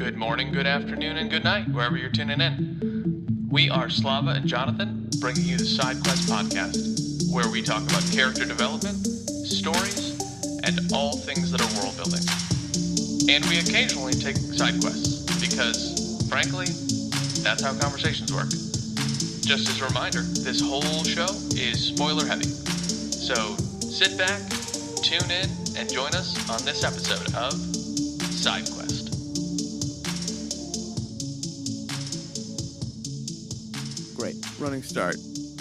Good morning, good afternoon, and good night, wherever you're tuning in. We are Slava and Jonathan, bringing you the Side Quest podcast, where we talk about character development, stories, and all things that are world building. And we occasionally take side quests, because, frankly, that's how conversations work. Just as a reminder, this whole show is spoiler heavy. So sit back, tune in, and join us on this episode of Side Quest. Great. Running start.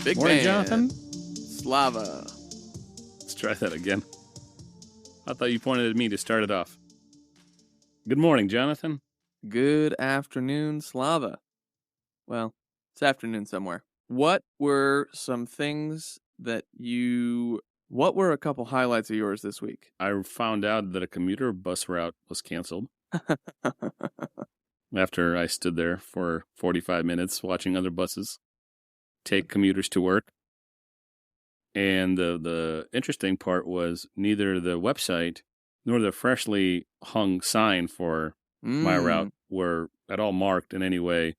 Big Morning, man. Jonathan. Slava. Let's try that again. I thought you pointed at me to start it off. Good morning, Jonathan. Good afternoon, Slava. Well, it's afternoon somewhere. What were some things that what were a couple highlights of yours this week? I found out that a commuter bus route was canceled after I stood there for 45 minutes watching other buses take commuters to work. And the interesting part was neither the website nor the freshly hung sign for my route were at all marked in any way,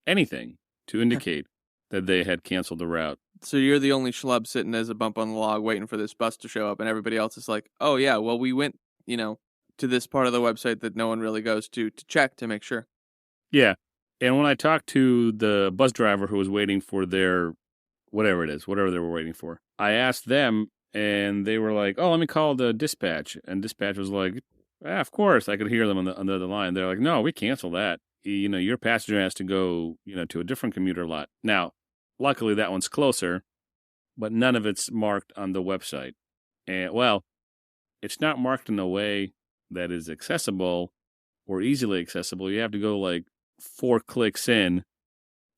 anything to indicate that they had canceled the route. So you're the only schlub sitting as a bump on the log waiting for this bus to show up, and everybody else is like, oh yeah, well we went, to this part of the website that no one really goes to check to make sure. Yeah. And when I talked to the bus driver who was waiting for their whatever they were waiting for, I asked them and they were like, oh, let me call the dispatch. And dispatch was like, of course. I could hear them on the other line. They're like, no, we cancel that. Your passenger has to go, to a different commuter lot. Now, luckily that one's closer, but none of it's marked on the website. And well, it's not marked in a way that is accessible or easily accessible. You have to go like 4 clicks in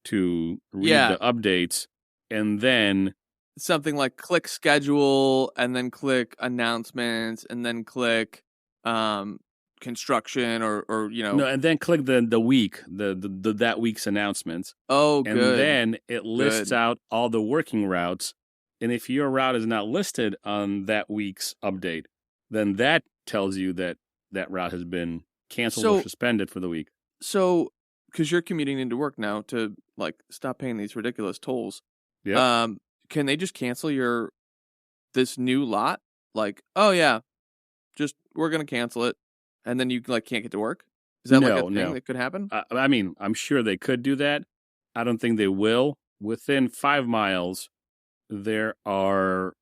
to read the updates, and then something like click schedule and then click announcements and then click construction or no, and then click the week, the that week's announcements. Oh, and good. Then it lists out all the working routes, and if your route is not listed on that week's update, then that tells you that route has been canceled or suspended for the week. So, because you're commuting into work now to stop paying these ridiculous tolls, can they just cancel this new lot? Like, oh yeah, just we're gonna cancel it, and then you can't get to work. Is that a thing that could happen? I mean, I'm sure they could do that. I don't think they will. Within 5 miles, there are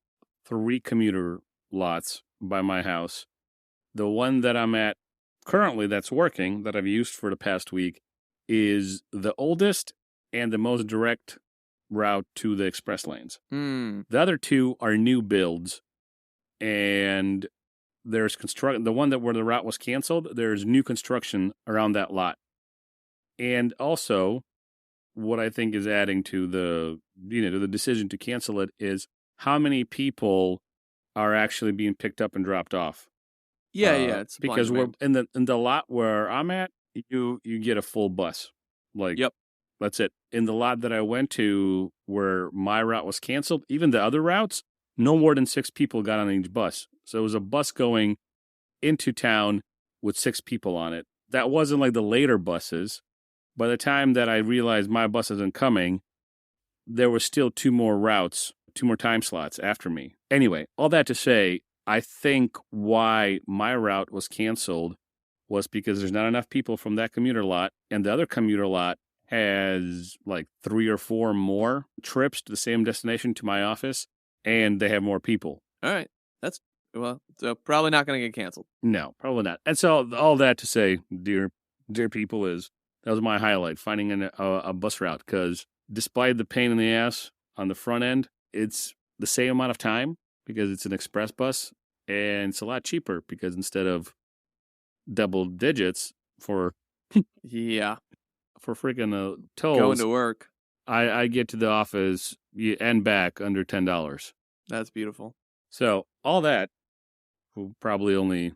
3 commuter lots by my house. The one that I'm at currently that's working, that I've used for the past week, is the oldest and the most direct route to the express lanes. The other 2 are new builds, and there's the one where the route was canceled, there's new construction around that lot. And also, what I think is adding to the the decision to cancel it is how many people are actually being picked up and dropped off. Yeah, it's because we're in the lot where I'm at, you get a full bus. Yep. That's it. In the lot that I went to where my route was canceled, even the other routes, no more than 6 people got on each bus. So it was a bus going into town with 6 people on it. That wasn't like the later buses. By the time that I realized my bus isn't coming, there were still 2 more routes, 2 more time slots after me. Anyway, all that to say, I think why my route was canceled was because there's not enough people from that commuter lot, and the other commuter lot has 3 or 4 more trips to the same destination to my office, and they have more people. All right. So probably not going to get canceled. No, probably not. And so all that to say, dear people, is that was my highlight, finding a bus route, because despite the pain in the ass on the front end, it's the same amount of time because it's an express bus, and it's a lot cheaper because instead of double digits for freaking tolls, going to work, I get to the office and back under $10. That's beautiful. So all that, probably only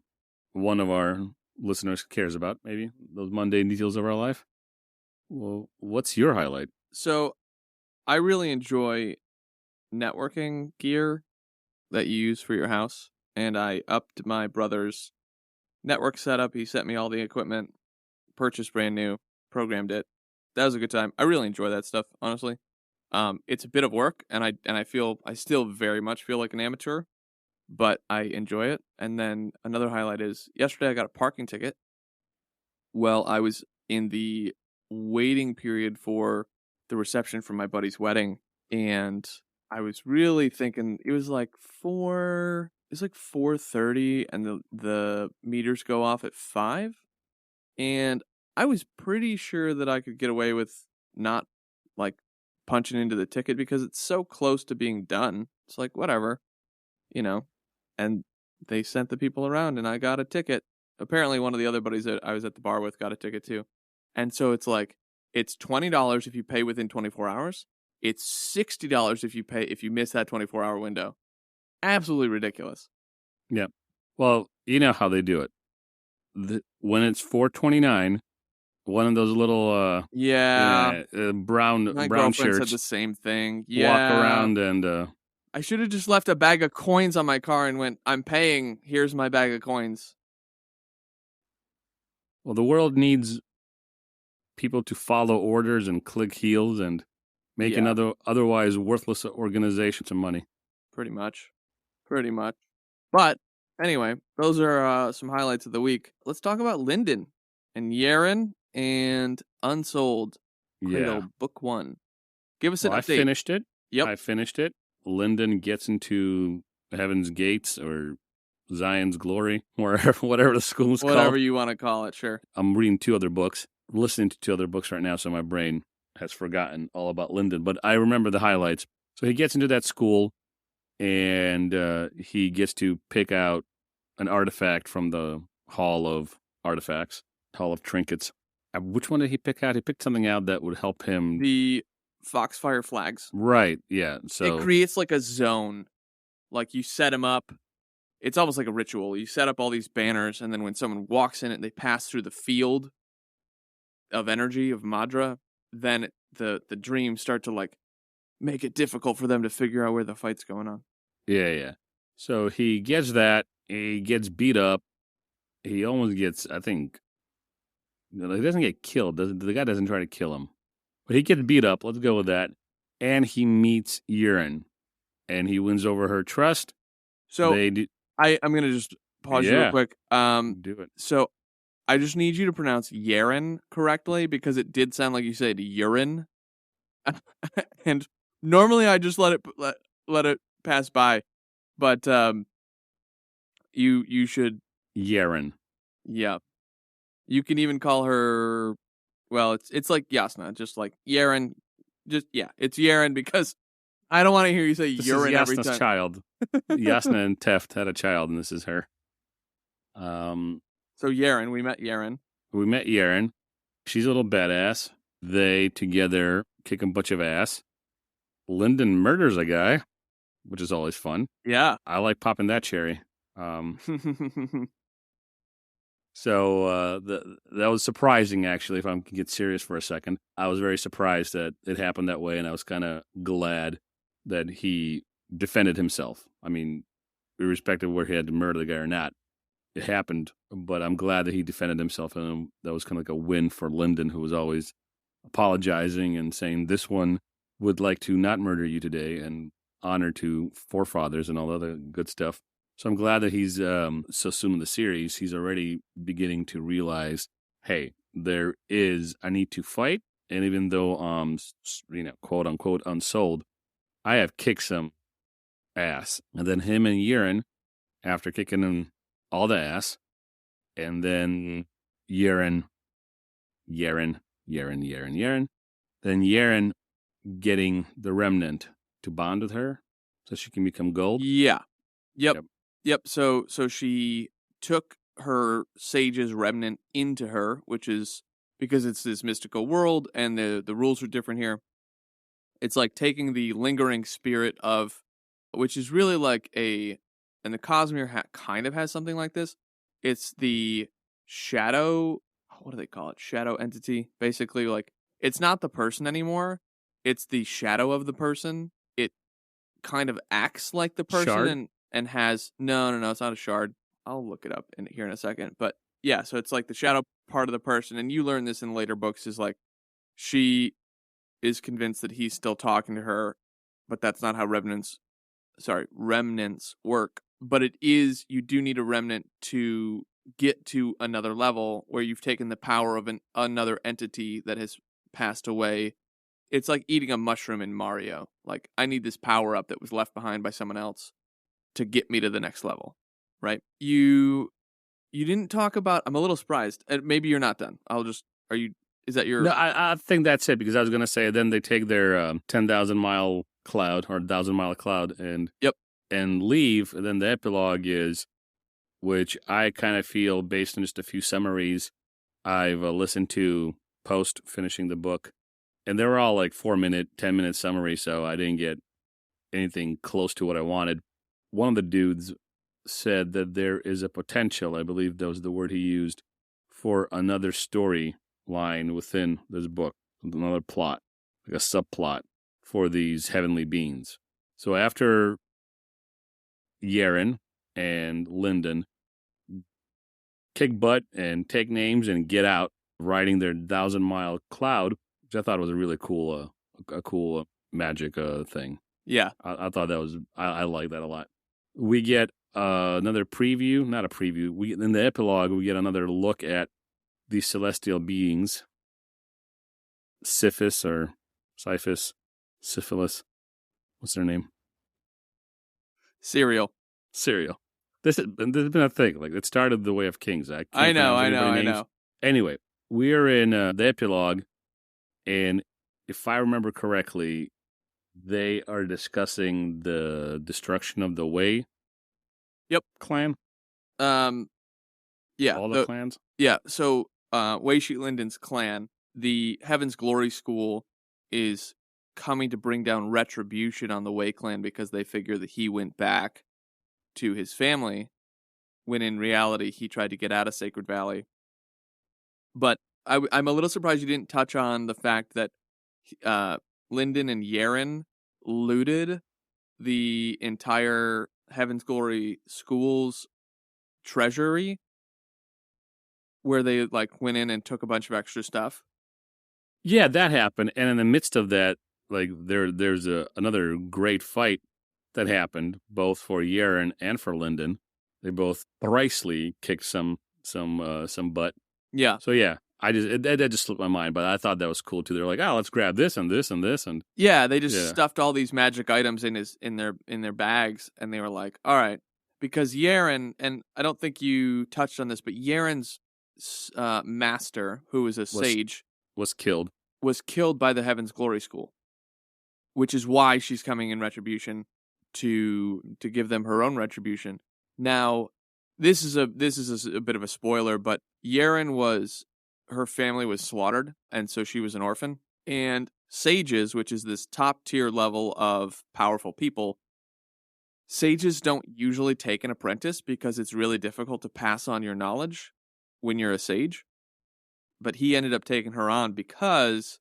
one of our listeners cares about, maybe those mundane details of our life. Well, what's your highlight? So I really enjoy networking gear that you use for your house, and I upped my brother's network setup. He sent me all the equipment purchased brand new, programmed it. That was a good time. I really enjoy that stuff, honestly. It's a bit of work, and I still very much feel like an amateur, but I enjoy it. And then another highlight is yesterday I got a parking ticket. Well, I was in the waiting period for the reception for my buddy's wedding, and I was really thinking it was like 4:30, and the meters go off at 5, and I was pretty sure that I could get away with not like punching into the ticket because it's so close to being done. It's like whatever, you know. And they sent the people around, and I got a ticket. Apparently, one of the other buddies that I was at the bar with got a ticket too. And so it's like it's $20 if you pay within 24 hours. It's $60 if you miss that 24-hour window. Absolutely ridiculous. Yeah. Well, you know how they do it. When it's 4:29, one of those little brown My girlfriend shirts said the same thing. Yeah. walk around and I should have just left a bag of coins on my car and went, "I'm paying. Here's my bag of coins." well, the world needs people to follow orders and click heels and make another otherwise worthless organization some money. Pretty much. But anyway, those are some highlights of the week. Let's talk about Lyndon and Yaren and Unsouled. Cradle, Book 1. Give us an update. I finished it. Yep. I finished it. Lyndon gets into Heaven's Gates or Zion's Glory, whatever the school's called. Whatever you want to call it, sure. I'm reading 2 other books, listening to 2 other books right now, so my brain has forgotten all about Lyndon, but I remember the highlights. So he gets into that school, and he gets to pick out an artifact from the Hall of Artifacts, Hall of Trinkets. Which one did he pick out? He picked something out that would help him. The Foxfire flags. Right, yeah. So it creates like a zone. Like you set them up. It's almost like a ritual. You set up all these banners, and then when someone walks in it, they pass through the field of energy, of Madra, then the dreams start to like make it difficult for them to figure out where the fight's going on. Yeah. So he gets that. He gets beat up. He almost gets, I think, he doesn't get killed. The guy doesn't try to kill him. But he gets beat up. Let's go with that. And he meets Yaren. And he wins over her trust. So I'm going to just pause you real quick. Do it. So I just need you to pronounce Yaren correctly because it did sound like you said urine. And normally I just let it pass by. But you should Yaren. Yeah. You can even call her, well, it's like Yasna, just like Yaren. It's Yaren because I don't want to hear you say urine every time. Yasna's child. Yasna and Teft had a child, and this is her. So Yaren, we met Yaren. She's a little badass. They together kick a bunch of ass. Lyndon murders a guy, which is always fun. Yeah. I like popping that cherry. So that was surprising, actually, if I can get serious for a second. I was very surprised that it happened that way, and I was kind of glad that he defended himself. I mean, irrespective of where he had to murder the guy or not, it happened, but I'm glad that he defended himself, and that was kind of like a win for Lyndon, who was always apologizing and saying, this one would like to not murder you today, and honor to forefathers and all the other good stuff. So I'm glad that he's so soon in the series, he's already beginning to realize, hey, I need to fight. And even though, quote unquote, unsouled, I have kicked some ass. And then him and Yaren, after kicking him all the ass, and then Yaren, then Yaren getting the remnant to bond with her so she can become gold. Yeah. Yep. So she took her sage's remnant into her, which is because it's this mystical world and the rules are different here. It's like taking the lingering spirit of, which is really like and the Cosmere kind of has something like this. It's the shadow, what do they call it? Shadow entity. Basically, like, it's not the person anymore. It's the shadow of the person. It kind of acts like the person. Shard? And has no, it's not a shard. I'll look it up here in a second. But yeah, so it's like the shadow part of the person, and you learn this in later books, is like she is convinced that he's still talking to her, but that's not how remnants work. But it is, you do need a remnant to get to another level where you've taken the power of another entity that has passed away. It's like eating a mushroom in Mario. Like, I need this power up that was left behind by someone else to get me to the next level, right? You didn't talk about, I'm a little surprised. Maybe you're not done. Is that your... No, I think that's it, because I was going to say then they take their 10,000 mile cloud or 1,000 mile cloud and leave. And then the epilogue is, which I kind of feel based on just a few summaries I've listened to post finishing the book, and they were all like 4-minute, 10-minute summaries, so I didn't get anything close to what I wanted. One of the dudes said that there is a potential, I believe that was the word he used, for another story line within this book, another plot, like a subplot for these heavenly beings. So after Yaren and Lyndon kick butt and take names and get out, riding their 1,000-mile cloud, which I thought was a really cool, magic thing. Yeah, I thought that was, I like that a lot. We get another preview, not a preview. In the epilogue, we get another look at these celestial beings, Syphis or Syphis, Syphilis. What's their name? Cereal. This has been a thing. Like, it started the Way of Kings. I know. Anyway, we are in the epilogue, and if I remember correctly, they are discussing the destruction of the Way. Yep. Clan. Yeah. All the clans. Yeah. So, Wei Shi Linden's clan, the Heaven's Glory School, is coming to bring down retribution on the Wei clan because they figure that he went back to his family when in reality he tried to get out of Sacred Valley. But I'm a little surprised you didn't touch on the fact that Lyndon and Yaren looted the entire Heaven's Glory School's treasury, where they like went in and took a bunch of extra stuff. Yeah, that happened, and in the midst of that, like there's another great fight that happened both for Yaren and for Lyndon. They both thrisely kicked some butt. Yeah. So yeah, that just slipped my mind, but I thought that was cool too. They're like, oh, let's grab this and this and this, and yeah, they just stuffed all these magic items in their bags, and they were like, all right, because Yaren, and I don't think you touched on this, but Yaren's master, who was a sage, was killed by the Heaven's Glory School, which is why she's coming in retribution to give them her own retribution. Now, this is a bit of a spoiler, but her family was slaughtered, and so she was an orphan. And sages, which is this top tier level of powerful people, sages don't usually take an apprentice because it's really difficult to pass on your knowledge when you're a sage. But he ended up taking her on because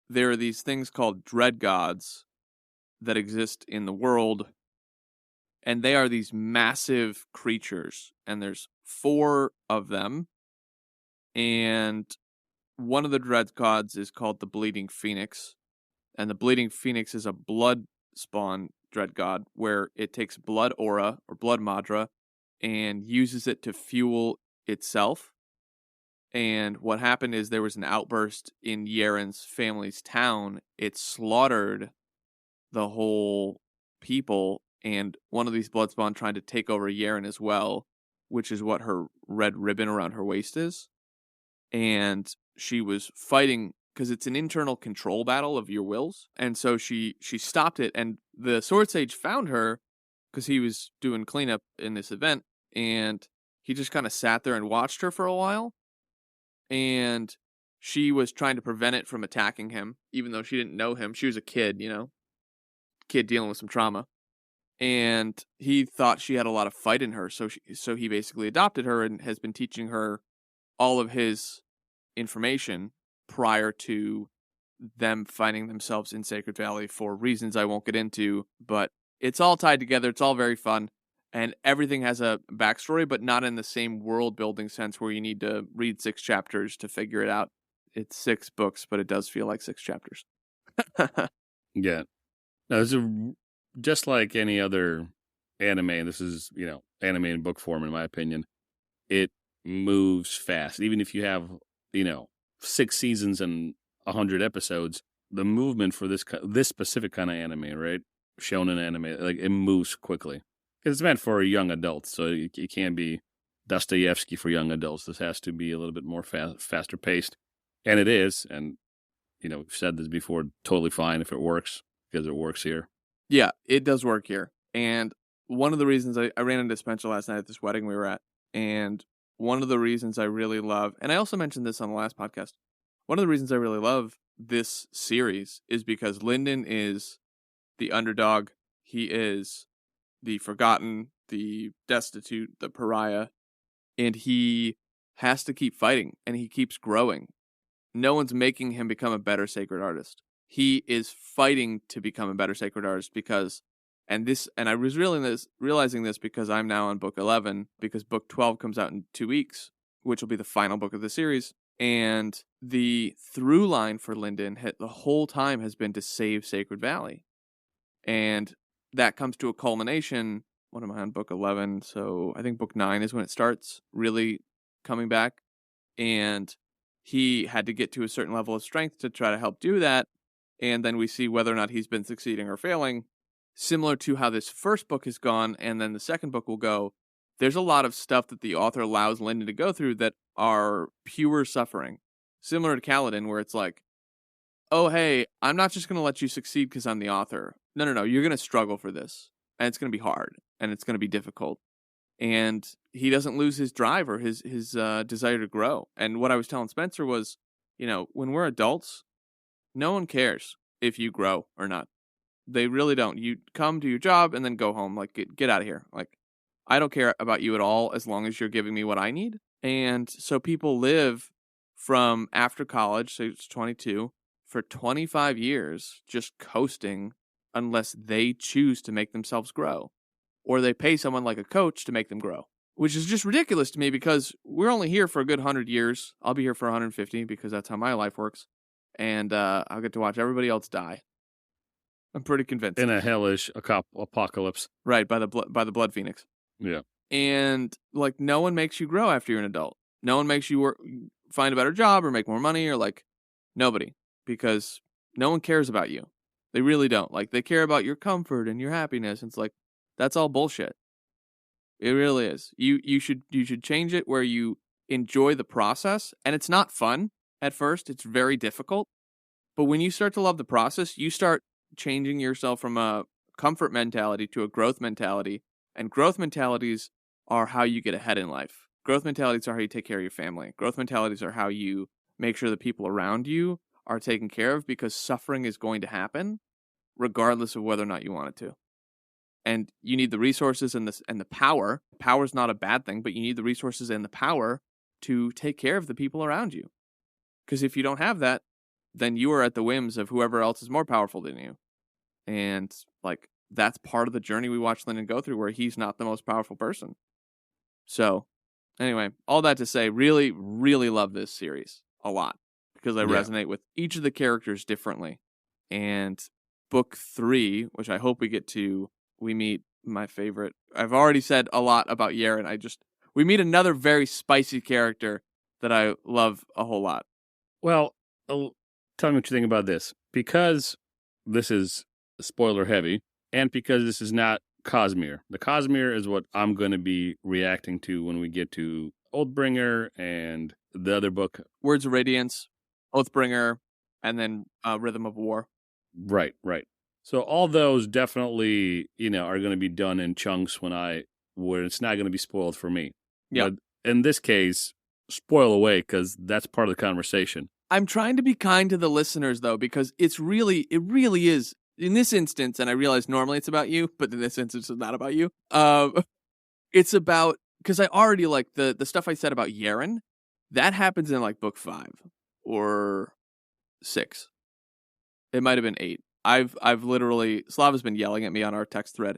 there are these things called dread gods that exist in the world, and they are these massive creatures, and there's 4 of them, and one of the dread gods is called the Bleeding Phoenix, and the Bleeding Phoenix is a blood spawn dread god where it takes blood aura or blood madra and uses it to fuel itself. And what happened is there was an outburst in Yaren's family's town. It slaughtered the whole people, and one of these bloodspawn tried to take over Yaren as well, which is what her red ribbon around her waist is. And she was fighting because it's an internal control battle of your wills. And so she stopped it, and the Sword Sage found her because he was doing cleanup in this event, and he just kind of sat there and watched her for a while. And she was trying to prevent it from attacking him, even though she didn't know him. She was a kid, kid dealing with some trauma. And he thought she had a lot of fight in her, so he basically adopted her and has been teaching her all of his information prior to them finding themselves in Sacred Valley for reasons I won't get into. But it's all tied together. It's all very fun. and everything has a backstory, but not in the same world building sense where you need to read 6 chapters to figure it out. It's 6 books, but it does feel like 6 chapters. Yeah. No, it's just like any other anime, and this is, anime in book form, in my opinion, it moves fast. Even if you have, 6 seasons and 100 episodes, the movement for this specific kind of anime, right? Shonen anime, like it moves quickly. It's meant for young adults, so it can't be Dostoevsky for young adults. This has to be a little bit more faster paced, and it is. And we've said this before, totally fine if it works, because it works here. Yeah, it does work here. And one of the reasons I ran into Spencer last night at this wedding we were at, and one of the reasons I really love, and I also mentioned this on the last podcast, one of the reasons I really love this series is because Lyndon is the underdog. He is the forgotten, the destitute, the pariah, and he has to keep fighting, and he keeps growing. No one's making him become a better sacred artist. He is fighting to become a better sacred artist because, and I was realizing this because I'm now on book 11, because book 12 comes out in 2 weeks, which will be the final book of the series. And the through line for Lyndon the whole time has been to save Sacred Valley. And that comes to a culmination. What am I on, book 11? So I think book 9 is when it starts really coming back. And he had to get to a certain level of strength to try to help do that. And then we see whether or not he's been succeeding or failing. Similar to how this first book has gone, and then the second book will go, there's a lot of stuff that the author allows Lyndon to go through that are pure suffering. Similar to Kaladin, where it's like, oh, hey, I'm not just going to let you succeed because I'm the author. No, you're going to struggle for this. And it's going to be hard. And it's going to be difficult. And he doesn't lose his drive or his desire to grow. And what I was telling Spencer was, when we're adults, no one cares if you grow or not. They really don't. You come to your job and then go home. Like, get out of here. Like, I don't care about you at all as long as you're giving me what I need. And so people live from after college, say it's 22, for 25 years just coasting unless they choose to make themselves grow. Or they pay someone like a coach to make them grow. Which is just ridiculous to me because we're only here for a good 100 years. I'll be here for 150 because that's how my life works. And I'll get to watch everybody else die. I'm pretty convinced. In a hellish apocalypse. Right, by the Blood Phoenix. Yeah. And, like, no one makes you grow after you're an adult. No one makes you find a better job or make more money or, like, nobody. Because no one cares about you. They really don't. Like, they care about your comfort and your happiness. It's like, that's all bullshit. It really is. You should change it where you enjoy the process. And it's not fun at first. It's very difficult. But when you start to love the process, you start changing yourself from a comfort mentality to a growth mentality. And growth mentalities are how you get ahead in life. Growth mentalities are how you take care of your family. Growth mentalities are how you make sure the people around you are taken care of, because suffering is going to happen regardless of whether or not you want it to. And you need the resources and the power. Power is not a bad thing, but you need the resources and the power to take care of the people around you. Because if you don't have that, then you are at the whims of whoever else is more powerful than you. And, like, that's part of the journey we watch Lyndon go through, where he's not the most powerful person. So, anyway, all that to say, really, really love this series a lot, because I resonate with each of the characters differently. And book 3, which I hope we get to, we meet my favorite. I've already said a lot about Yaren. We meet another very spicy character that I love a whole lot. Well, tell me what you think about this. Because this is spoiler heavy, and because this is not Cosmere. The Cosmere is what I'm going to be reacting to when we get to Oathbringer and the other book. Words of Radiance, Oathbringer, and then Rhythm of War. Right. So all those definitely, are going to be done in chunks where it's not going to be spoiled for me. Yeah. But in this case, spoil away, because that's part of the conversation. I'm trying to be kind to the listeners, though, because it really is, in this instance, and I realize normally it's about you, but in this instance it's not about you. It's about, because I already like the stuff I said about Yaren, that happens in like book 5 or 6. It might have been 8. I've literally, Slava's been yelling at me on our text thread.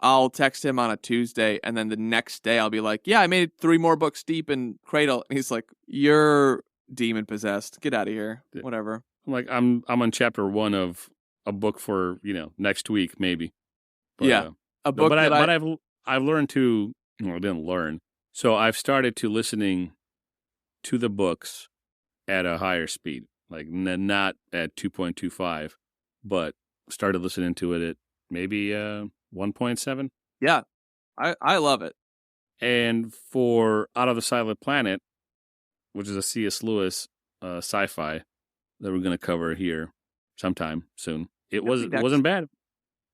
I'll text him on a Tuesday, and then the next day I'll be like, yeah, I made 3 more books deep in Cradle. And he's like, you're demon possessed. Get out of here. Whatever. I'm like, I'm on chapter 1 of a book for, next week, maybe. But, yeah. A book but I've learned to, I didn't learn. So I've started to listening to the books at a higher speed, like not at 2.25, but started listening to it at maybe 1.7. Yeah, I love it. And for Out of the Silent Planet, which is a C.S. Lewis sci-fi that we're going to cover here sometime soon, it wasn't bad.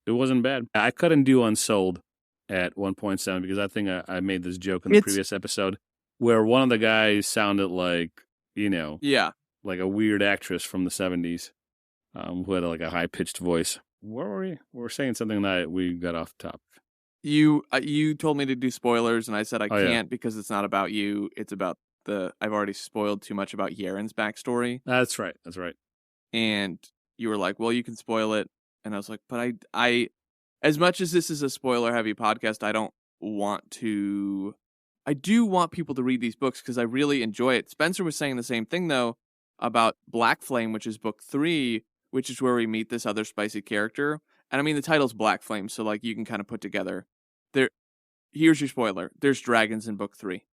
It wasn't bad. I couldn't do Unsouled at 1.7 because I think I made this joke in the previous episode where one of the guys sounded like, like a weird actress from the 70s who had like a high-pitched voice. Where were we? We were saying something that we got off the top. You told me to do spoilers, and I said I can't because it's not about you. It's about I've already spoiled too much about Yaren's backstory. That's right. And you were like, well, you can spoil it. And I was like, but I as much as this is a spoiler-heavy podcast, I don't want to... I do want people to read these books because I really enjoy it. Spencer was saying the same thing, though, about Black Flame, which is book 3, which is where we meet this other spicy character. And I mean, the title's Black Flame, so like you can kind of put together. Here's your spoiler. There's dragons in book 3.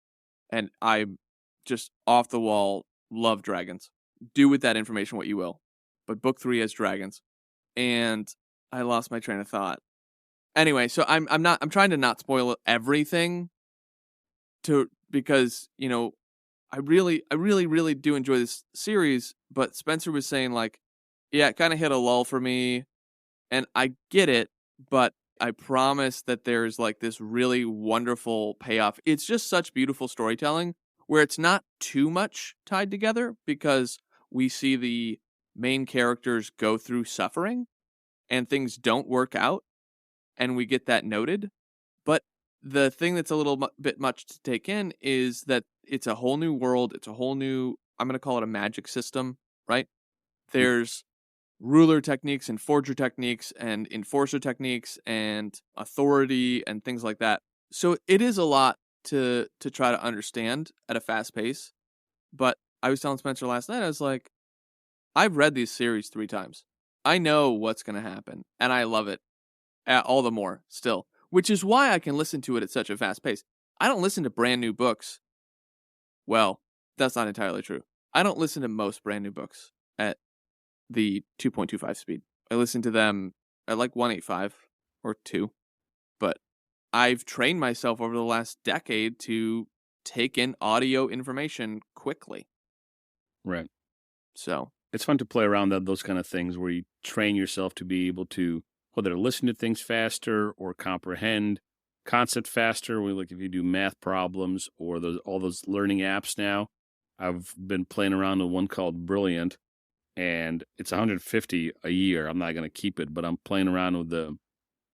And I just off the wall love dragons. Do with that information what you will. But book 3 has dragons. And I lost my train of thought. Anyway, so I'm trying to not spoil everything because, I really do enjoy this series, but Spencer was saying like, yeah, it kind of hit a lull for me, and I get it, but I promise that there's like this really wonderful payoff. It's just such beautiful storytelling where it's not too much tied together because we see the main characters go through suffering and things don't work out, and we get that noted. But the thing that's a little bit much to take in is that it's a whole new world. It's a whole new, I'm going to call it a magic system, right? There's ruler techniques and forger techniques and enforcer techniques and authority and things like that. So it is a lot to try to understand at a fast pace. But I was telling Spencer last night, I was like, I've read these series 3 times. I know what's going to happen, and I love it all the more still, which is why I can listen to it at such a fast pace. I don't listen to brand new books. Well, that's not entirely true. I don't listen to most brand new books at the 2.25 speed. I listen to them at like 1.85 or 2. But I've trained myself over the last decade to take in audio information quickly. Right. So it's fun to play around those kind of things where you train yourself to be able to whether listen to things faster or comprehend concept faster. Like if you do math problems or all those learning apps now. I've been playing around with one called Brilliant, and it's $150 a year. I'm not going to keep it, but I'm playing around with the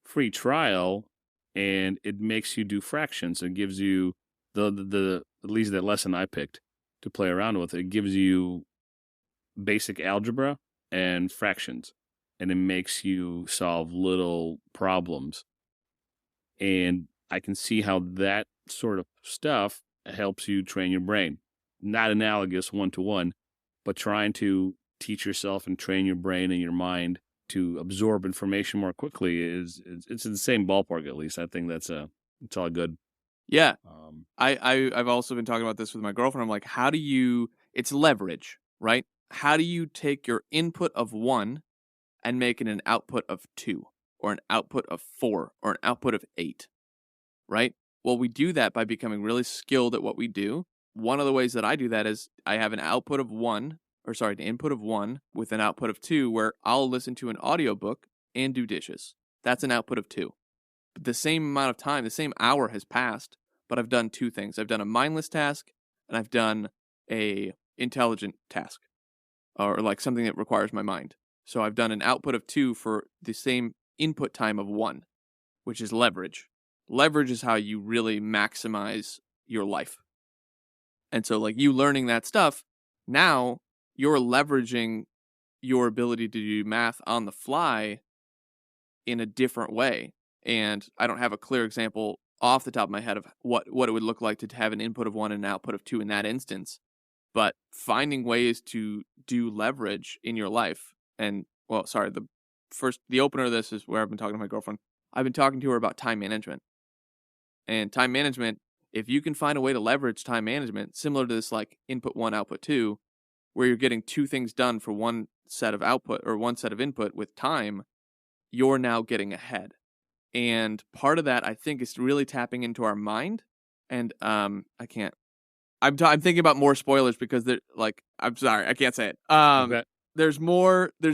free trial, and it makes you do fractions. It gives you the at least that lesson I picked to play around with. It gives you basic algebra and fractions, and it makes you solve little problems. And I can see how that sort of stuff helps you train your brain. Not analogous one-to-one, but trying to teach yourself and train your brain and your mind to absorb information more quickly it's in the same ballpark. At least I think it's all good. Yeah. I've also been talking about this with my girlfriend. I'm like, it's leverage, right? How do you take your input of 1 and make it an output of 2 or an output of 4 or an output of 8, right? Well, we do that by becoming really skilled at what we do. One of the ways that I do that is I have an input of 1 with an output of 2 where I'll listen to an audiobook and do dishes. That's an output of 2. But the same amount of time, the same hour has passed, but I've done 2 things. I've done a mindless task and I've done a intelligent task or like something that requires my mind. So I've done an output of 2 for the same input time of 1, which is leverage. Leverage is how you really maximize your life. And so like you learning that stuff, now you're leveraging your ability to do math on the fly in a different way. And I don't have a clear example off the top of my head of what it would look like to have an input of 1 and an output of 2 in that instance. But finding ways to do leverage in your life, and the opener of this is where I've been talking to my girlfriend. I've been talking to her about time management. And time management, if you can find a way to leverage time management, similar to this like input 1, output 2, where you're getting 2 things done for one set of output or one set of input with time, you're now getting ahead. And part of that, I think, is really tapping into our mind. And I'm thinking about more spoilers because I'm sorry, I can't say it. Okay. There's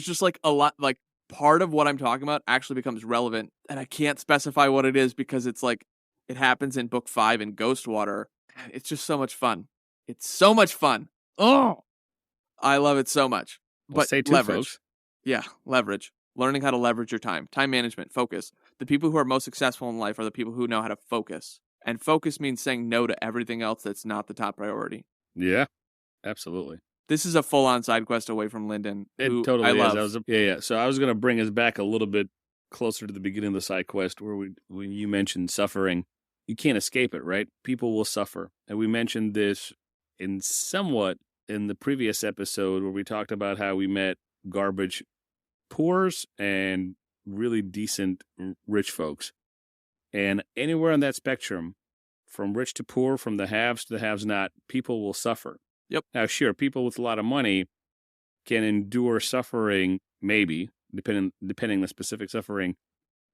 just like a lot, like part of what I'm talking about actually becomes relevant, and I can't specify what it is because it's like, it happens in book 5 in Ghostwater. It's just so much fun. It's so much fun. Oh, I love it so much. Well, But leverage. Folks. Yeah, leverage. Learning how to leverage your time. Time management, focus. The people who are most successful in life are the people who know how to focus. And focus means saying no to everything else that's not the top priority. Yeah, absolutely. This is a full-on side quest away from Lyndon. It totally is. So I was going to bring us back a little bit closer to the beginning of the side quest where when you mentioned suffering. You can't escape it, right? People will suffer. And we mentioned this in the previous episode where we talked about how we met garbage poors and really decent rich folks. And anywhere on that spectrum, from rich to poor, from the haves to the haves not, people will suffer. Yep. Now, sure, people with a lot of money can endure suffering, maybe, depending on the specific suffering,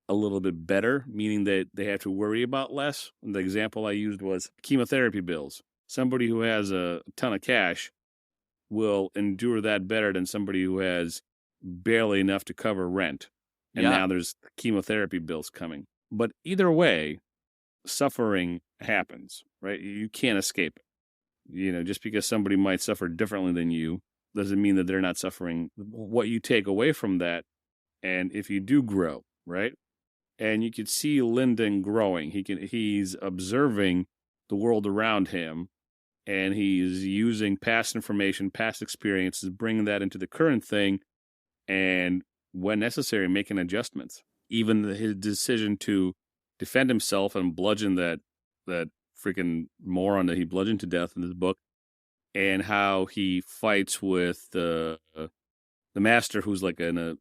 a little bit better, meaning that they have to worry about less. And the example I used was chemotherapy bills. Somebody who has a ton of cash will endure that better than somebody who has barely enough to cover rent. And now there's chemotherapy bills coming. But either way, suffering happens, right? You can't escape it. Just because somebody might suffer differently than you doesn't mean that they're not suffering. What you take away from that, and if you do grow, right? And you could see Lyndon growing. He's observing the world around him, and he's using past information, past experiences, bringing that into the current thing, and when necessary, making adjustments. Even his decision to defend himself and bludgeon that freaking moron that he bludgeoned to death in this book, and how he fights with the master who's like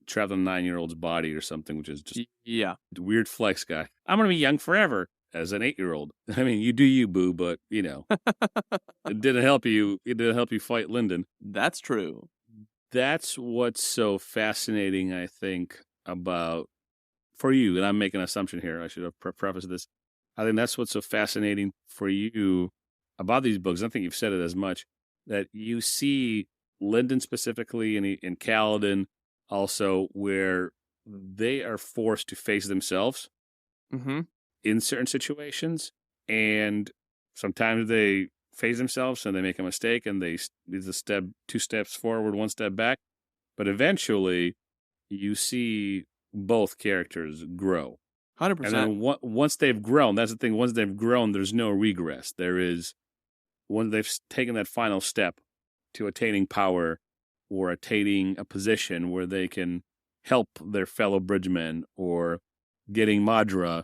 trapped in a 9-year-old's body or something, which is just a weird flex guy. I'm going to be young forever as an 8-year-old. I mean, you do you, boo, but, it didn't help you. It didn't help you fight Lyndon. That's true. That's what's so fascinating, I think, about, for you, and I'm making an assumption here. I should have prefaced this. I think that's what's so fascinating for you about these books. I think you've said it as much, that you see Lyndon specifically and Kaladin also, where they are forced to face themselves in certain situations, and sometimes they face themselves and they make a mistake and they either 2 steps forward, 1 step back, but eventually you see both characters grow. 100%. And then once they've grown, that's the thing. Once they've grown, there's no regress. There is, when they've taken that final step to attaining power or attaining a position where they can help their fellow bridgemen or getting Madra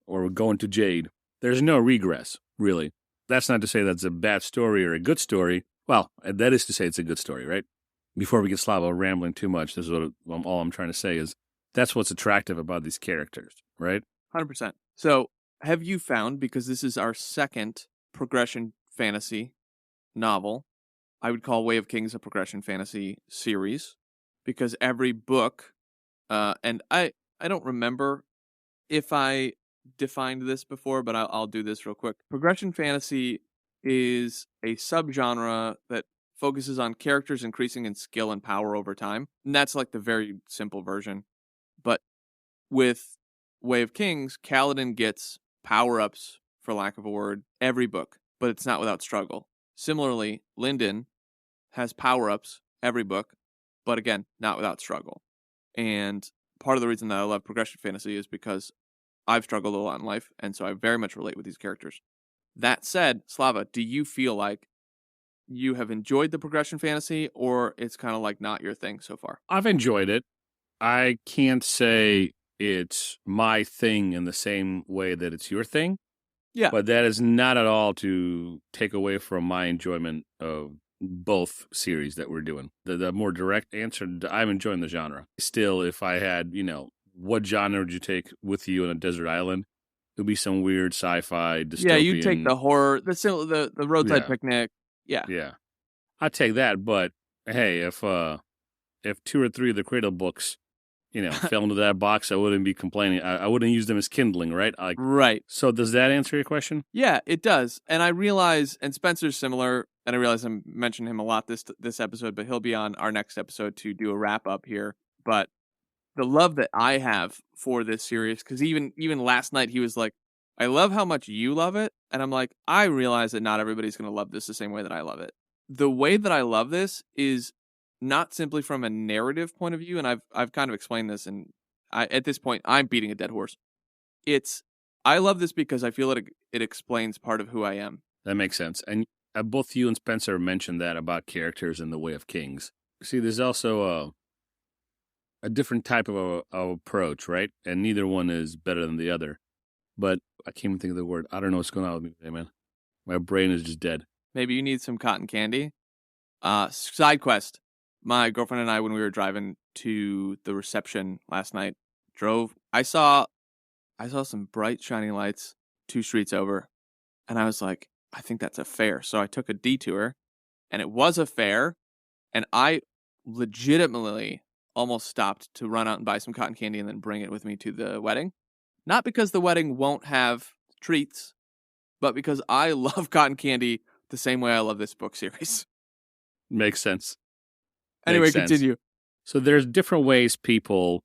or going to Jade, there's no regress, really. That's not to say that's a bad story or a good story. Well, that is to say it's a good story, right? Before we get Slava rambling too much, this is all I'm trying to say is that's what's attractive about these characters, right? 100%. So have you found, because this is our second progression fantasy novel, I would call Way of Kings a progression fantasy series, because every book, and I don't remember if I defined this before, but I'll do this real quick. Progression fantasy is a subgenre that focuses on characters increasing in skill and power over time. And that's like the very simple version. But with Way of Kings, Kaladin gets power-ups, for lack of a word, every book, but it's not without struggle. Similarly, Lyndon has power-ups every book, but again, not without struggle. And part of the reason that I love progression fantasy is because I've struggled a lot in life, and so I very much relate with these characters. That said, Slava, do you feel like you have enjoyed the progression fantasy, or it's kind of like not your thing so far? I've enjoyed it. I can't say it's my thing in the same way that it's your thing. Yeah. But that is not at all to take away from my enjoyment of both series that we're doing. The more direct answer, I'm enjoying the genre. Still, if I had, what genre would you take with you on a desert island? It would be some weird sci-fi dystopian. Yeah, you take the horror, the roadside picnic. Yeah. Yeah. I'd take that, but hey, if 2 or 3 of the Cradle books, fell into that box, I wouldn't be complaining. I wouldn't use them as kindling, right? Right. So does that answer your question? Yeah, it does. And I realize, and Spencer's similar, and I realize I'm mentioning him a lot this episode, but he'll be on our next episode to do a wrap up here. But the love that I have for this series, because even last night he was like, I love how much you love it. And I'm like, I realize that not everybody's going to love this the same way that I love it. The way that I love this is not simply from a narrative point of view, and I've kind of explained this, and at this point, I'm beating a dead horse. I love this because I feel it explains part of who I am. That makes sense. And both you and Spencer mentioned that about characters in The Way of Kings. See, there's also a different type of approach, right? And neither one is better than the other. But I can't even think of the word. I don't know what's going on with me today, man. My brain is just dead. Maybe you need some cotton candy. Side quest. My girlfriend and I, when we were driving to the reception last night, I saw some bright shining lights 2 streets over, and I was like, I think that's a fair. So I took a detour, and it was a fair, and I legitimately almost stopped to run out and buy some cotton candy and then bring it with me to the wedding. Not because the wedding won't have treats, but because I love cotton candy the same way I love this book series. Makes sense. Anyway, continue. So there's different ways people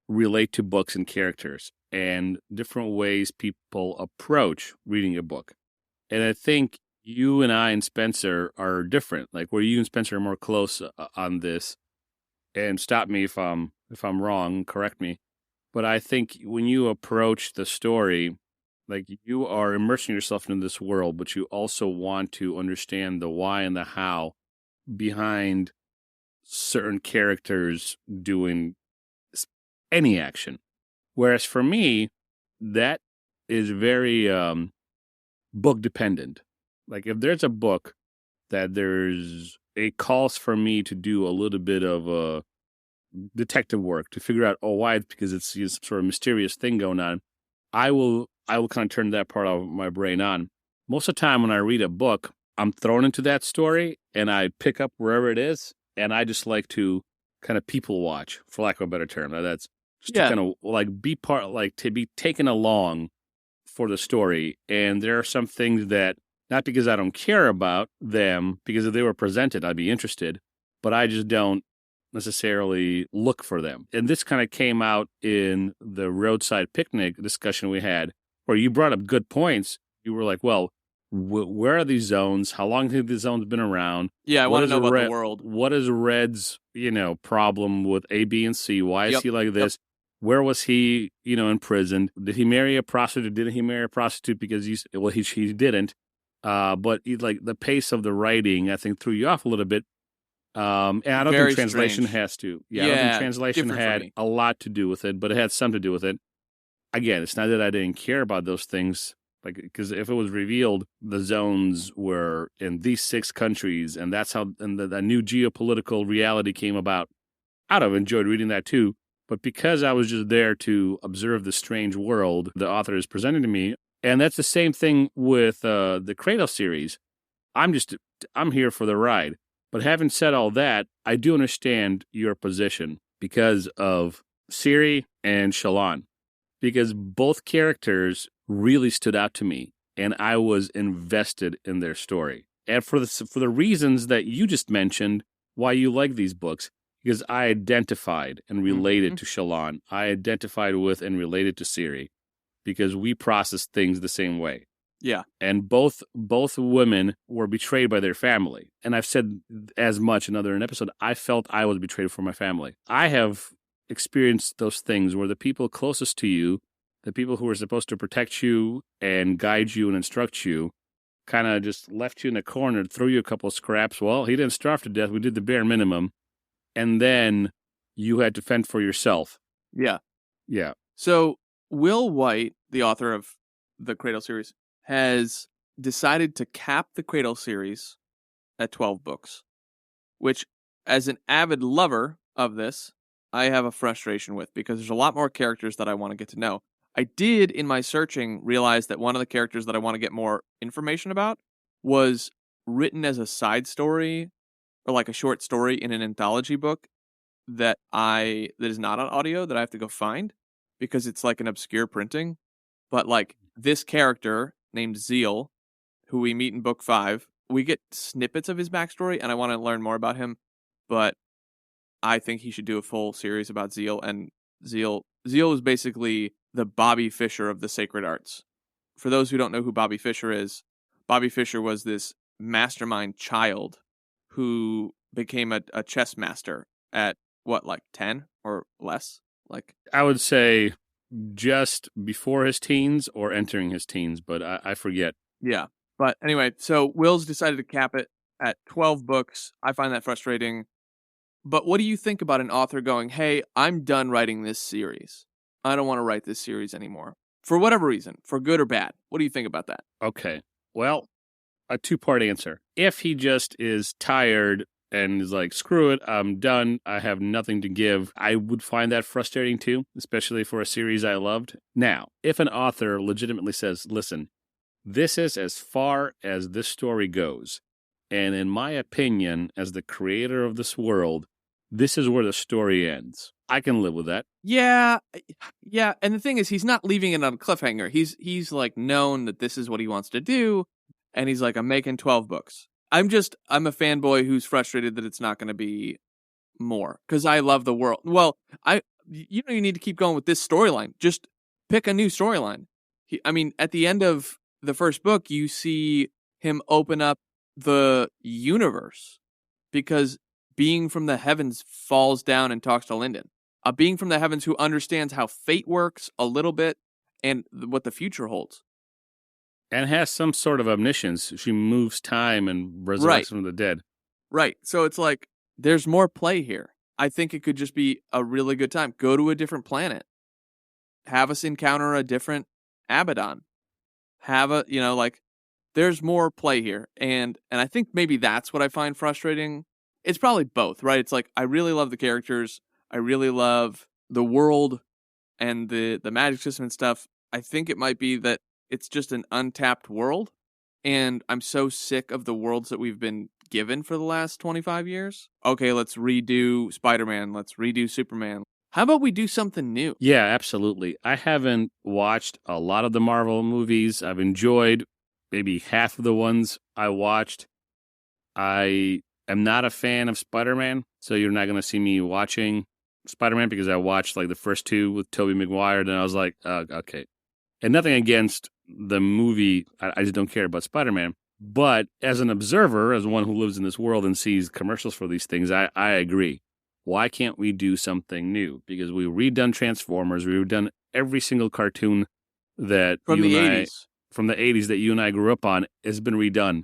relate to books and characters, and different ways people approach reading a book. And I think you and I and Spencer are different. Like, where you and Spencer are more close on this. And stop me if I'm wrong, correct me. But I think when you approach the story, like, you are immersing yourself into this world, but you also want to understand the why and the how behind certain characters doing any action. Whereas for me, that is very book dependent. Like, if there's a book that it calls for me to do a little bit of detective work to figure out, why it's because it's some sort of mysterious thing going on, I will kind of turn that part of my brain on. Most of the time when I read a book, I'm thrown into that story and I pick up wherever it is, and I just like to kind of people watch, for lack of a better term. That's just to kind of like be part, like to be taken along for the story. And there are some things that, not because I don't care about them, because if they were presented, I'd be interested, but I just don't necessarily look for them. And this kind of came out in the roadside picnic discussion we had, where you brought up good points. You were like, well, where are these zones? How long have these zones been around? Yeah, I want to know about the world. What is Red's, problem with A, B, and C? Why is he like this? Where was he, imprisoned? Did he marry a prostitute? Didn't he marry a prostitute because he didn't? But the pace of the writing, I think, threw you off a little bit. And I don't think translation has to. I don't think translation had a lot to do with it, but it had some to do with it. Again, it's not that I didn't care about those things. Because if it was revealed the zones were in these 6 countries, and that's how the new geopolitical reality came about, I'd have enjoyed reading that too. But because I was just there to observe the strange world the author is presenting to me, and that's the same thing with the Cradle series, I'm here for the ride. But having said all that, I do understand your position because of Ciri and Shallan. Because both characters really stood out to me, and I was invested in their story. And for the reasons that you just mentioned, why you like these books, because I identified and related to Shallan. I identified with and related to Ciri, because we process things the same way. Yeah. And both women were betrayed by their family. And I've said as much in an episode, I felt I was betrayed for my family. I have experienced those things where the people closest to you, the people who were supposed to protect you and guide you and instruct you, kind of just left you in a corner, threw you a couple of scraps. Well, he didn't starve to death. We did the bare minimum. And then you had to fend for yourself. Yeah. Yeah. So Will Wight, the author of the Cradle series, has decided to cap the Cradle series at 12 books, which, as an avid lover of this, I have a frustration with because there's a lot more characters that I want to get to know. I did, in my searching, realize that one of the characters that I want to get more information about was written as a side story or like a short story in an anthology book that is not on audio that I have to go find because it's like an obscure printing. But like this character named Zeal, who we meet in book 5, we get snippets of his backstory, and I want to learn more about him. But I think he should do a full series about Zeal. And Zeal is basically the Bobby Fischer of the sacred arts. For those who don't know who Bobby Fischer is, Bobby Fischer was this mastermind child who became a chess master at what, like 10 or less? Like I would say just before his teens or entering his teens, but I forget. Yeah. But anyway, so Will's decided to cap it at 12 books. I find that frustrating. But what do you think about an author going, hey, I'm done writing this series. I don't want to write this series anymore. For whatever reason, for good or bad. What do you think about that? Okay. Well, a two-part answer. If he just is tired and is like, screw it, I'm done, I have nothing to give, I would find that frustrating too, especially for a series I loved. Now, if an author legitimately says, listen, this is as far as this story goes, and in my opinion, as the creator of this world, this is where the story ends, I can live with that. Yeah. And the thing is, he's not leaving it on a cliffhanger. He's like known that this is what he wants to do. And he's like, I'm making 12 books. I'm a fanboy who's frustrated that it's not going to be more because I love the world. Well, you need to keep going with this storyline. Just pick a new storyline. At the end of the first book, you see him open up the universe because being from the heavens falls down and talks to Lyndon. A being from the heavens who understands how fate works a little bit and what the future holds. And has some sort of omniscience. She moves time and resurrects from the dead. Right. So it's like, there's more play here. I think it could just be a really good time. Go to a different planet. Have us encounter a different Abaddon. There's more play here. And I think maybe that's what I find frustrating. It's probably both, right? It's like, I really love the characters. I really love the world and the magic system and stuff. I think it might be that it's just an untapped world. And I'm so sick of the worlds that we've been given for the last 25 years. Okay, let's redo Spider-Man. Let's redo Superman. How about we do something new? Yeah, absolutely. I haven't watched a lot of the Marvel movies. I've enjoyed maybe half of the ones I watched. I am not a fan of Spider-Man, so you're not going to see me watching Spider-Man because I watched like the first two with Tobey Maguire, and I was like, okay. And nothing against the movie. I just don't care about Spider-Man. But as an observer, as one who lives in this world and sees commercials for these things, I agree. Why can't we do something new? Because we've redone Transformers. We've done every single cartoon that from the 80s that you and I grew up on has been redone.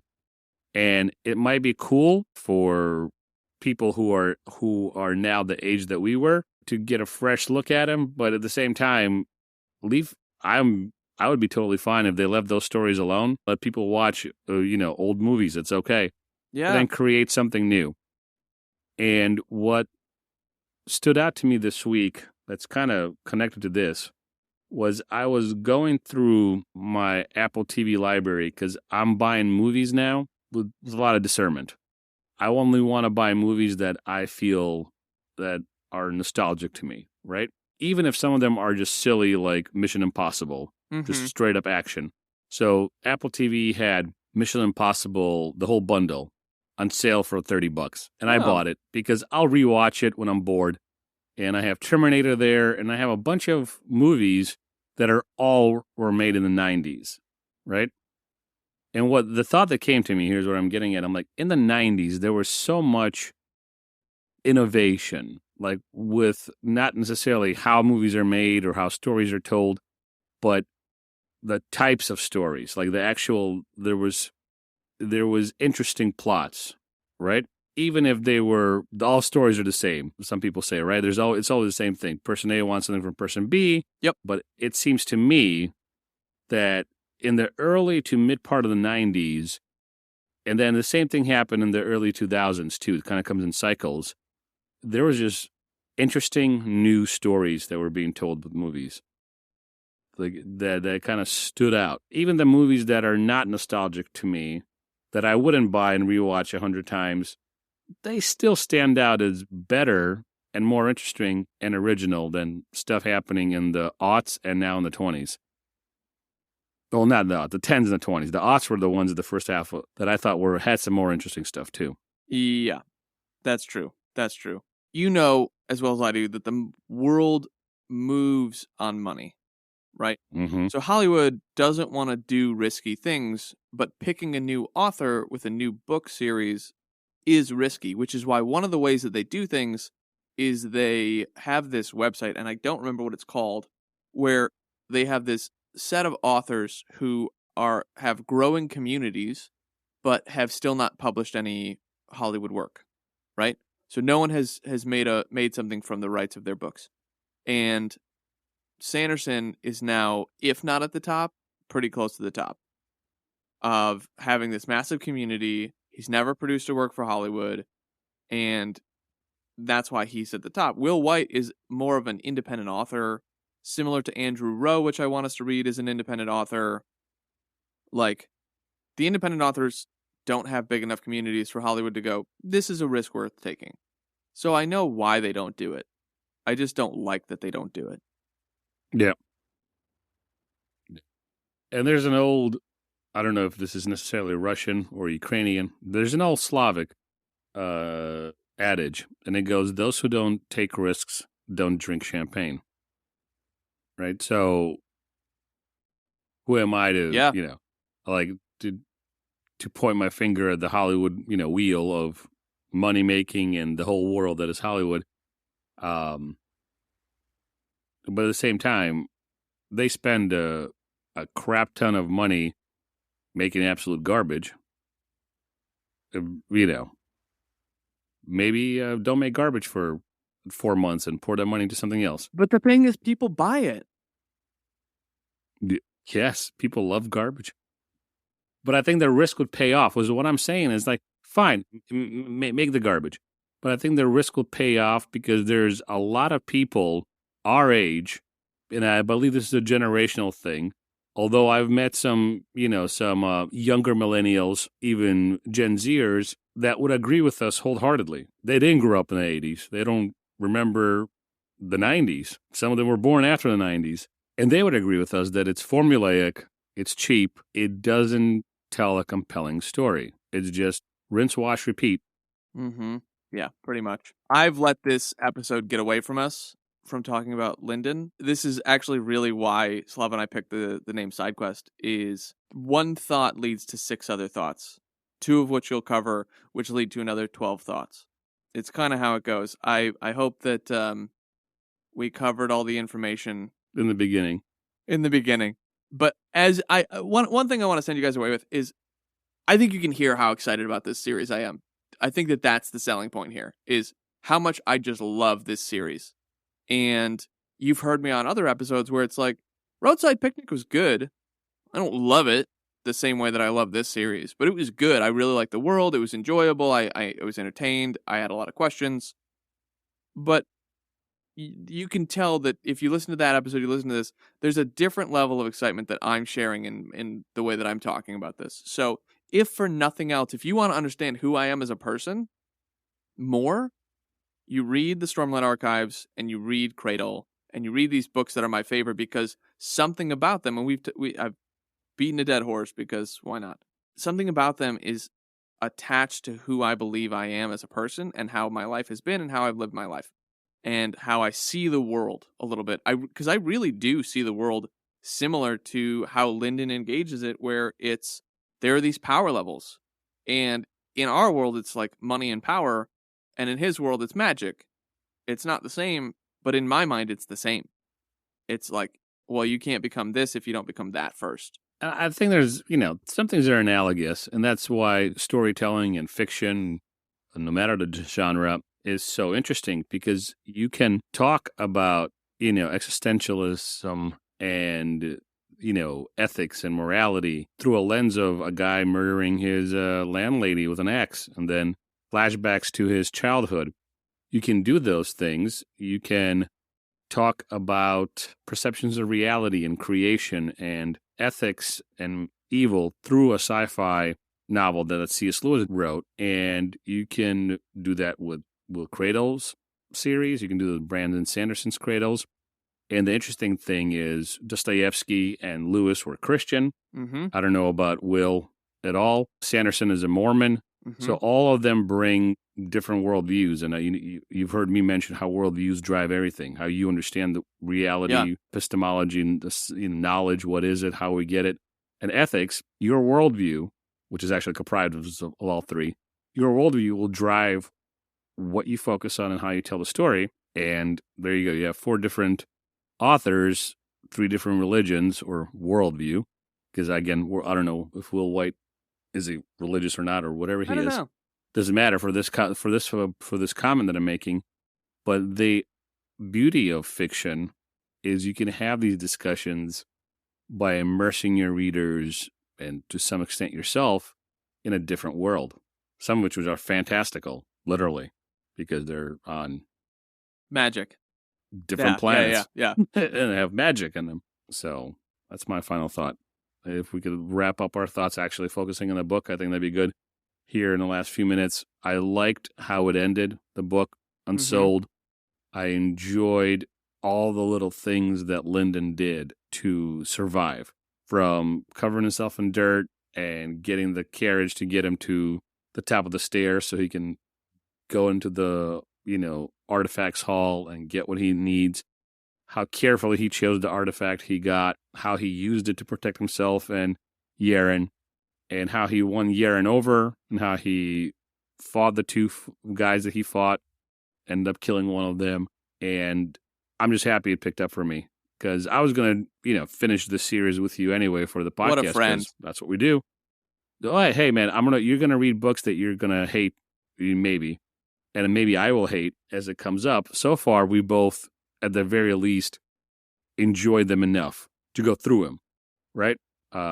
And it might be cool for people who are now the age that we were to get a fresh look at them. But at the same time, I would be totally fine if they left those stories alone. Let people watch, old movies. It's okay. Yeah. And then create something new. And what stood out to me this week that's kind of connected to this was I was going through my Apple TV library because I'm buying movies now with a lot of discernment. I only want to buy movies that I feel that are nostalgic to me, right? Even if some of them are just silly, like Mission Impossible, just straight up action. So Apple TV had Mission Impossible, the whole bundle, on sale for $30. And I bought it because I'll rewatch it when I'm bored. And I have Terminator there, and I have a bunch of movies that were made in the 90s, right? And the thought that came to me, here's what I'm getting at. I'm like, in the 90s, there was so much innovation, like with not necessarily how movies are made or how stories are told, but the types of stories, like there was interesting plots, right? even if they were, all stories are the same. Some people say, right? It's always the same thing. Person A wants something from person B. Yep. But it seems to me that in the early to mid part of the 90s, and then the same thing happened in the early 2000s too. It kind of comes in cycles. There was just interesting new stories that were being told with movies. Like that kind of stood out. Even the movies that are not nostalgic to me, that I wouldn't buy and rewatch 100 times, they still stand out as better and more interesting and original than stuff happening in the aughts and now in the 20s. Well, not the 10s and the 20s. The aughts were the ones of the first half that I thought had some more interesting stuff too. Yeah, that's true. That's true. You know as well as I do that the world moves on money, right? Mm-hmm. So Hollywood doesn't want to do risky things, but picking a new author with a new book series is risky, which is why one of the ways that they do things is they have this website, and I don't remember what it's called, where they have this set of authors who have growing communities, but have still not published any Hollywood work, right? So no one has made something from the rights of their books, and Sanderson is now, if not at the top, pretty close to the top of having this massive community. He's never produced a work for Hollywood, and that's why he's at the top. Will Wight is more of an independent author, similar to Andrew Rowe, which I want us to read as an independent author. Like, the independent authors don't have big enough communities for Hollywood to go, this is a risk worth taking. So I know why they don't do it. I just don't like that they don't do it. Yeah. And there's an old, I don't know if this is necessarily Russian or Ukrainian, there's an old Slavic adage, and it goes, those who don't take risks don't drink champagne. Right? So who am I to, like to point my finger at the Hollywood, wheel of money making and the whole world that is Hollywood. But at the same time, they spend a crap ton of money making absolute garbage. Maybe don't make garbage for 4 months and pour that money into something else. But the thing is, people buy it. Yes, people love garbage. But I think the risk would pay off. Was what I'm saying is like, fine, make the garbage. But I think the risk will pay off because there's a lot of people our age, and I believe this is a generational thing. Although I've met some younger millennials, even Gen Zers, that would agree with us wholeheartedly. They didn't grow up in the 80s. They don't remember the 90s. Some of them were born after the 90s. And they would agree with us that it's formulaic, it's cheap, it doesn't tell a compelling story. It's just rinse, wash, repeat. Mm-hmm. Yeah, pretty much. I've let this episode get away from us from talking about Lyndon. This is actually really why Slava and I picked the name SideQuest, is one thought leads to 6 other thoughts, 2 of which you'll cover, which lead to another 12 thoughts. It's kind of how it goes. I hope that we covered all the information in the beginning. But as one thing I want to send you guys away with is, I think you can hear how excited about this series I am. I think that that's the selling point here, is how much I just love this series. And you've heard me on other episodes where it's like, Roadside Picnic was good. I don't love it the same way that I love this series, but it was good. I really liked the world. It was enjoyable. I was entertained. I had a lot of questions. But you can tell that if you listen to that episode, you listen to this, there's a different level of excitement that I'm sharing in the way that I'm talking about this. So if for nothing else, if you want to understand who I am as a person more, you read the Stormlight Archives and you read Cradle and you read these books that are my favorite, because something about them, and I've beaten a dead horse because why not? Something about them is attached to who I believe I am as a person and how my life has been and how I've lived my life. And how I see the world a little bit. Because I really do see the world similar to how Lyndon engages it, where there are these power levels. And in our world, it's like money and power. And in his world, it's magic. It's not the same, but in my mind, it's the same. It's like, well, you can't become this if you don't become that first. I think there's, some things that are analogous, and that's why storytelling and fiction, no matter the genre, is so interesting because you can talk about, existentialism and, ethics and morality through a lens of a guy murdering his landlady with an axe and then flashbacks to his childhood. You can do those things. You can talk about perceptions of reality and creation and ethics and evil through a sci-fi novel that C.S. Lewis wrote. And you can do that with Will Cradle's series. You can do the Brandon Sanderson's Cradles. And the interesting thing is Dostoevsky and Lewis were Christian. Mm-hmm. I don't know about Will at all. Sanderson is a Mormon. Mm-hmm. So all of them bring different worldviews. And you've heard me mention how worldviews drive everything, how you understand the reality, epistemology, and the knowledge, what is it, how we get it. And ethics, your worldview, which is actually comprised of all three, your worldview will drive what you focus on and how you tell the story. And there you go. You have 4 different authors, 3 different religions or worldview. Because again, I don't know if Will Wight is he religious or not or whatever he is. Know. Doesn't matter for this comment that I'm making. But the beauty of fiction is you can have these discussions by immersing your readers and to some extent yourself in a different world. Some of which are fantastical, literally, because they're on magic. Different planets. Yeah. And they have magic in them. So that's my final thought. If we could wrap up our thoughts actually focusing on the book, I think that'd be good. Here in the last few minutes, I liked how it ended, the book, Unsouled. Mm-hmm. I enjoyed all the little things that Lyndon did to survive, from covering himself in dirt and getting the carriage to get him to the top of the stairs so he can go into the, artifacts hall and get what he needs. How carefully he chose the artifact he got, how he used it to protect himself and Yaren, and how he won Yaren over, and how he fought the 2 guys that he fought, ended up killing one of them. And I'm just happy it picked up for me, because I was going to, finish this series with you anyway for the podcast. What a friend. That's what we do. Oh, hey, man, you're going to read books that you're going to hate, maybe, and maybe I will hate as it comes up. So far, we both, at the very least, enjoyed them enough to go through them, right?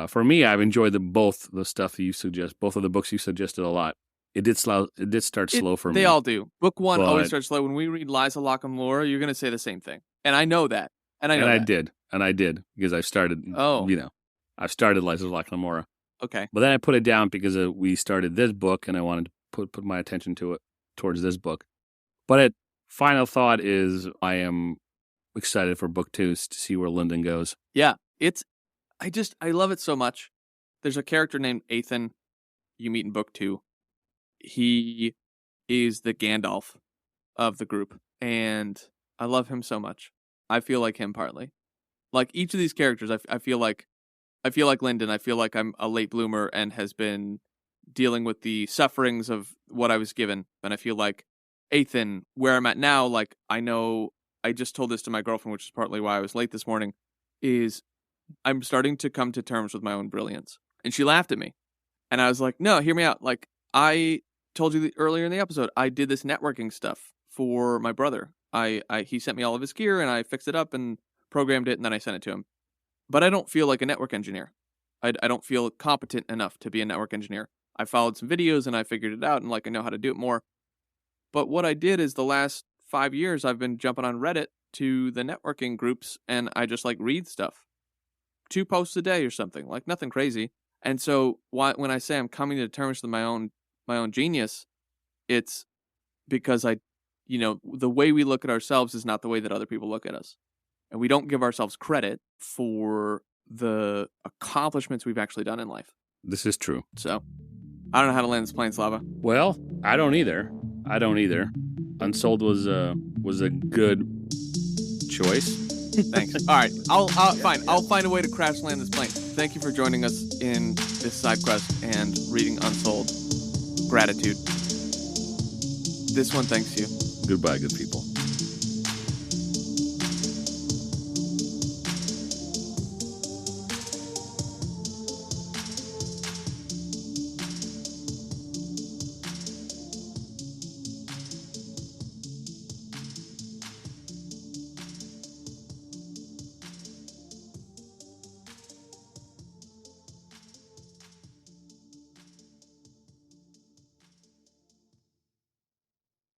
For me, I've enjoyed both the stuff that you suggest, both of the books you suggested a lot. It did start slow for me. They all do. Book 1 always starts slow. When we read Liza Lockham Laura, you're going to say the same thing. And I know that. And I did, because I started, I've started Liza Lockham Laura. Okay. But then I put it down because we started this book, and I wanted to put my attention towards this book. But final thought is I am excited for book 2 to see where Lyndon goes. Yeah, I love it so much. There's a character named Ethan you meet in book 2. He is the Gandalf of the group, and I love him so much. I feel like him partly. Like each of these characters, I feel like Lyndon. I feel like I'm a late bloomer and has been dealing with the sufferings of what I was given. And I feel like Ethan, where I'm at now, like I know I just told this to my girlfriend, which is partly why I was late this morning, is I'm starting to come to terms with my own brilliance. And she laughed at me. And I was like, no, hear me out. Like I told you earlier in the episode, I did this networking stuff for my brother. He sent me all of his gear and I fixed it up and programmed it and then I sent it to him. But I don't feel like a network engineer. I don't feel competent enough to be a network engineer. I followed some videos and I figured it out and I know how to do it more. But what I did is the last 5 years I've been jumping on Reddit to the networking groups and I just read stuff. 2 posts a day or something, nothing crazy. And so when I say I'm coming to terms with my own genius, it's because the way we look at ourselves is not the way that other people look at us. And we don't give ourselves credit for the accomplishments we've actually done in life. This is true. So, I don't know how to land this plane, Slava. Well, I don't either. Unsouled was a good choice. Thanks. All right, I'll find a way to crash land this plane. Thank you for joining us in this side quest and reading Unsouled. Gratitude. This one thanks you. Goodbye, good people.